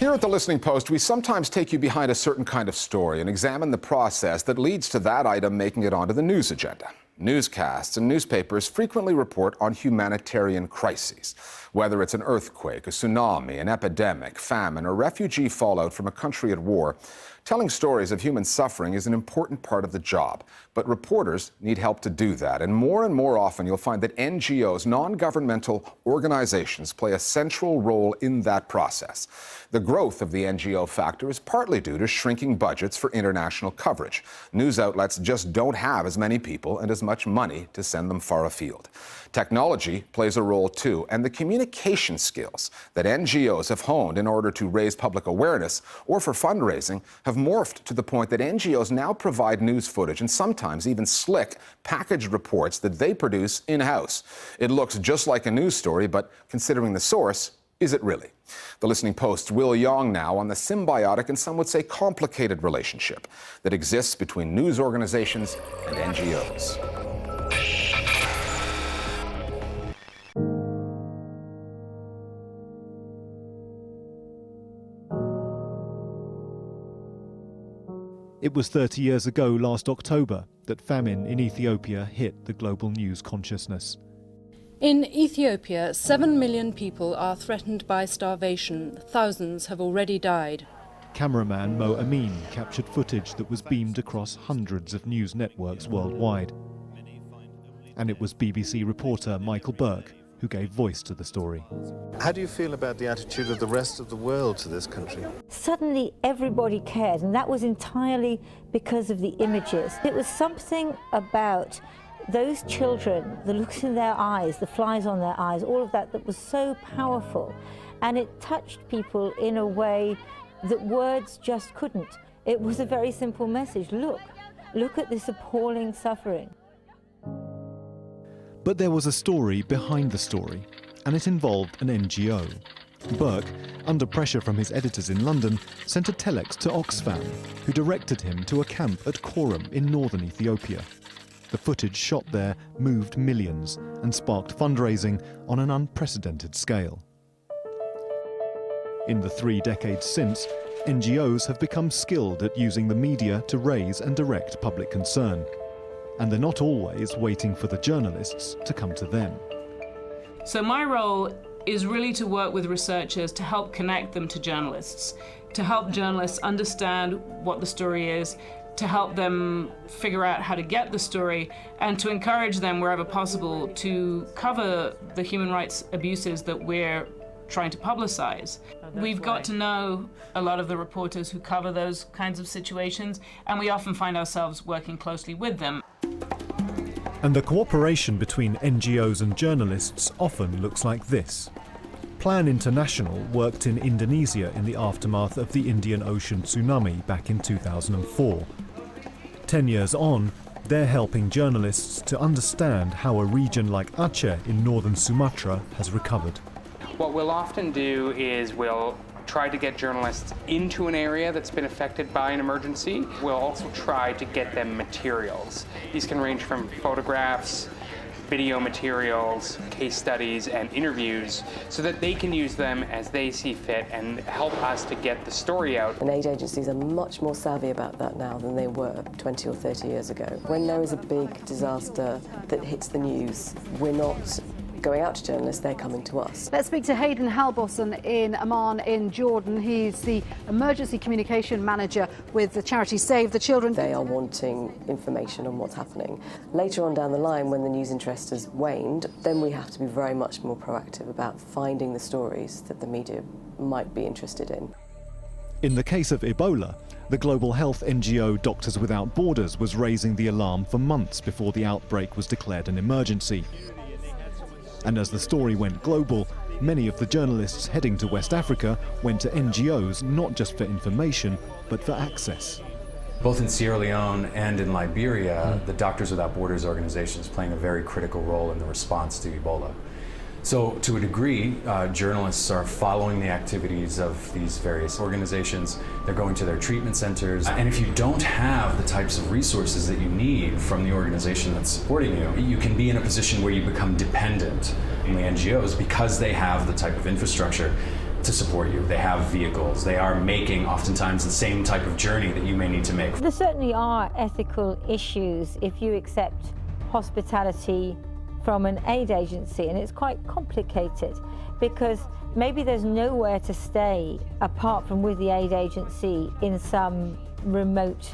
Here at The Listening Post, we sometimes take you behind a certain kind of story and examine the process that leads to that item making it onto the news agenda. Newscasts and newspapers frequently report on humanitarian crises, whether it's an earthquake, a tsunami, an epidemic, famine, or refugee fallout from a country at war. Telling stories of human suffering is an important part of the job, but reporters need help to do that. And more often, you'll find that NGOs, non-governmental organizations, play a central role in that process. The growth of the NGO factor is partly due to shrinking budgets for international coverage. News outlets just don't have as many people and as much money to send them far afield. Technology plays a role too, and the communication skills that NGOs have honed in order to raise public awareness or for fundraising have morphed to the point that NGOs now provide news footage and sometimes even slick packaged reports that they produce in-house. It looks just like a news story, but considering the source, is it really? The Listening Post's Will Yong now on the symbiotic and some would say complicated relationship that exists between news organizations and NGOs. It was 30 years ago last October that famine in Ethiopia hit the global news consciousness. In Ethiopia, 7 million people are threatened by starvation. Thousands have already died. Cameraman Mo Amin captured footage that was beamed across hundreds of news networks worldwide. And it was BBC reporter Michael Burke who gave voice to the story. How do you feel about the attitude of the rest of the world to this country? Suddenly everybody cared, and that was entirely because of the images. It was something about those children, the looks in their eyes, the flies on their eyes, all of that was so powerful. And it touched people in a way that words just couldn't. It was a very simple message. Look at this appalling suffering. But there was a story behind the story, and it involved an NGO. Burke, under pressure from his editors in London, sent a telex to Oxfam, who directed him to a camp at Korum in northern Ethiopia. The footage shot there moved millions and sparked fundraising on an unprecedented scale. In the 3 decades since, NGOs have become skilled at using the media to raise and direct public concern. And they're not always waiting for the journalists to come to them. So my role is really to work with researchers to help connect them to journalists, to help journalists understand what the story is, to help them figure out how to get the story, and to encourage them wherever possible to cover the human rights abuses that we're trying to publicize. We've got to know a lot of the reporters who cover those kinds of situations, and we often find ourselves working closely with them. And the cooperation between NGOs and journalists often looks like this. Plan International worked in Indonesia in the aftermath of the Indian Ocean tsunami back in 2004. 10 years on, they're helping journalists to understand how a region like Aceh in northern Sumatra has recovered. What we'll often do is we'll try to get journalists into an area that's been affected by an emergency. We'll also try to get them materials. These can range from photographs, video materials, case studies, and interviews so that they can use them as they see fit and help us to get the story out. And aid agencies are much more savvy about that now than they were 20 or 30 years ago. When there is a big disaster that hits the news, we're not going out to journalists, they're coming to us. Let's speak to Hayden Halbosson in Amman in Jordan. He's the emergency communication manager with the charity Save the Children. They are wanting information on what's happening. Later on down the line, when the news interest has waned, then we have to be very much more proactive about finding the stories that the media might be interested in. In the case of Ebola, the global health NGO Doctors Without Borders was raising the alarm for months before the outbreak was declared an emergency. And as the story went global, many of the journalists heading to West Africa went to NGOs not just for information, but for access. Both in Sierra Leone and in Liberia, the Doctors Without Borders organization is playing a very critical role in the response to Ebola. So to a degree, journalists are following the activities of these various organizations. They're going to their treatment centers. And if you don't have the types of resources that you need from the organization that's supporting you, you can be in a position where you become dependent on the NGOs because they have the type of infrastructure to support you. They have vehicles. They are making oftentimes the same type of journey that you may need to make. There certainly are ethical issues if you accept hospitality from an aid agency, and it's quite complicated because maybe there's nowhere to stay apart from with the aid agency in some remote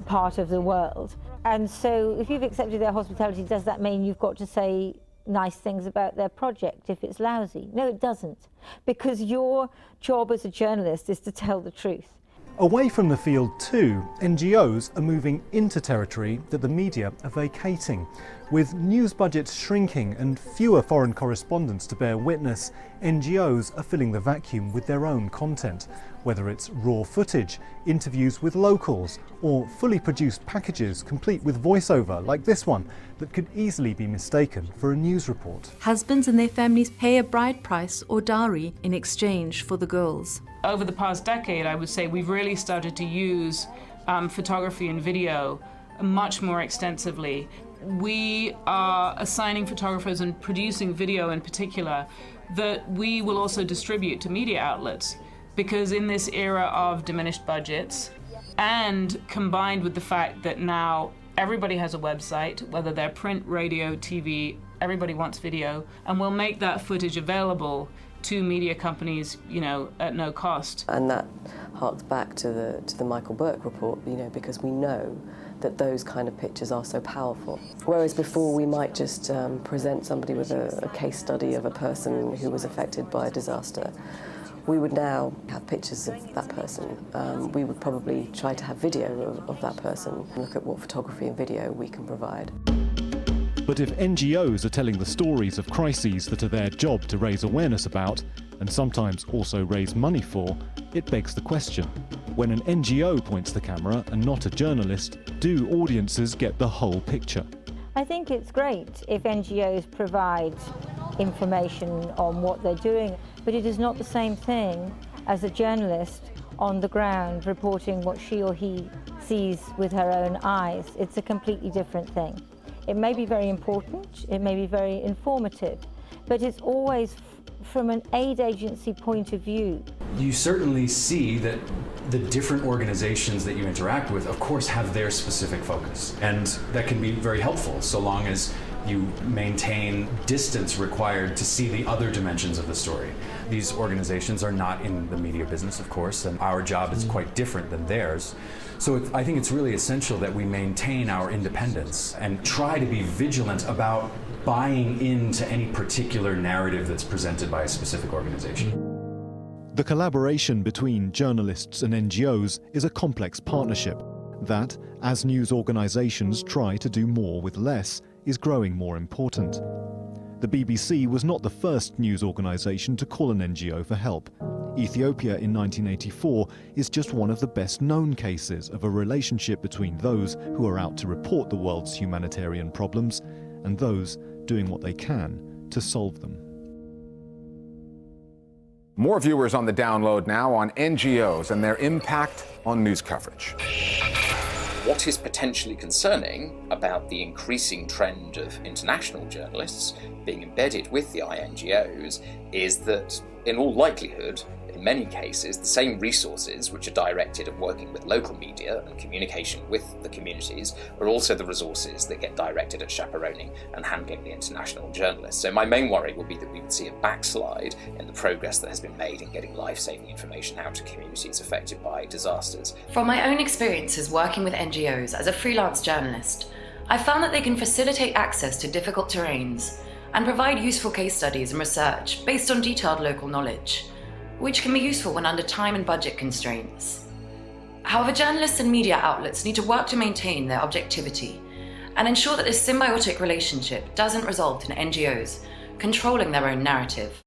part of the world. And so if you've accepted their hospitality, does that mean you've got to say nice things about their project if it's lousy? No, it doesn't, because your job as a journalist is to tell the truth. Away from the field too, NGOs are moving into territory that the media are vacating. With news budgets shrinking and fewer foreign correspondents to bear witness, NGOs are filling the vacuum with their own content, whether it's raw footage, interviews with locals, or fully produced packages complete with voiceover like this one that could easily be mistaken for a news report. Husbands and their families pay a bride price or dowry in exchange for the girls. Over the past decade, I would say we've really started to use photography and video much more extensively. We are assigning photographers and producing video in particular that we will also distribute to media outlets, because in this era of diminished budgets, and combined with the fact that now everybody has a website, whether they're print, radio, TV, everybody wants video, and we'll make that footage available to media companies, at no cost. And that harks back to the Michael Burke report, because we know that those kind of pictures are so powerful. Whereas before we might just present somebody with a case study of a person who was affected by a disaster, we would now have pictures of that person. We would probably try to have video of that person and look at what photography and video we can provide. But if NGOs are telling the stories of crises that are their job to raise awareness about, and sometimes also raise money for, it begs the question: when an NGO points the camera and not a journalist, do audiences get the whole picture? I think it's great if NGOs provide information on what they're doing, but it is not the same thing as a journalist on the ground reporting what she or he sees with her own eyes. It's a completely different thing. It may be very important, it may be very informative, but it's always from an aid agency point of view. You certainly see that the different organizations that you interact with, of course, have their specific focus. And that can be very helpful so long as you maintain distance required to see the other dimensions of the story. These organizations are not in the media business, of course, and our job is quite different than theirs. So I think it's really essential that we maintain our independence and try to be vigilant about buying into any particular narrative that's presented by a specific organization. The collaboration between journalists and NGOs is a complex partnership that, as news organizations try to do more with less, is growing more important. The BBC was not the first news organization to call an NGO for help. Ethiopia in 1984 is just one of the best-known cases of a relationship between those who are out to report the world's humanitarian problems and those doing what they can to solve them. More viewers on the download now on NGOs and their impact on news coverage. What is potentially concerning about the increasing trend of international journalists being embedded with the INGOs is that, in all likelihood, in many cases, the same resources which are directed at working with local media and communication with the communities are also the resources that get directed at chaperoning and handling the international journalists. So my main worry will be that we would see a backslide in the progress that has been made in getting life-saving information out to communities affected by disasters. From my own experiences working with NGOs as a freelance journalist, I found that they can facilitate access to difficult terrains and provide useful case studies and research based on detailed local knowledge, which can be useful when under time and budget constraints. However, journalists and media outlets need to work to maintain their objectivity and ensure that this symbiotic relationship doesn't result in NGOs controlling their own narrative.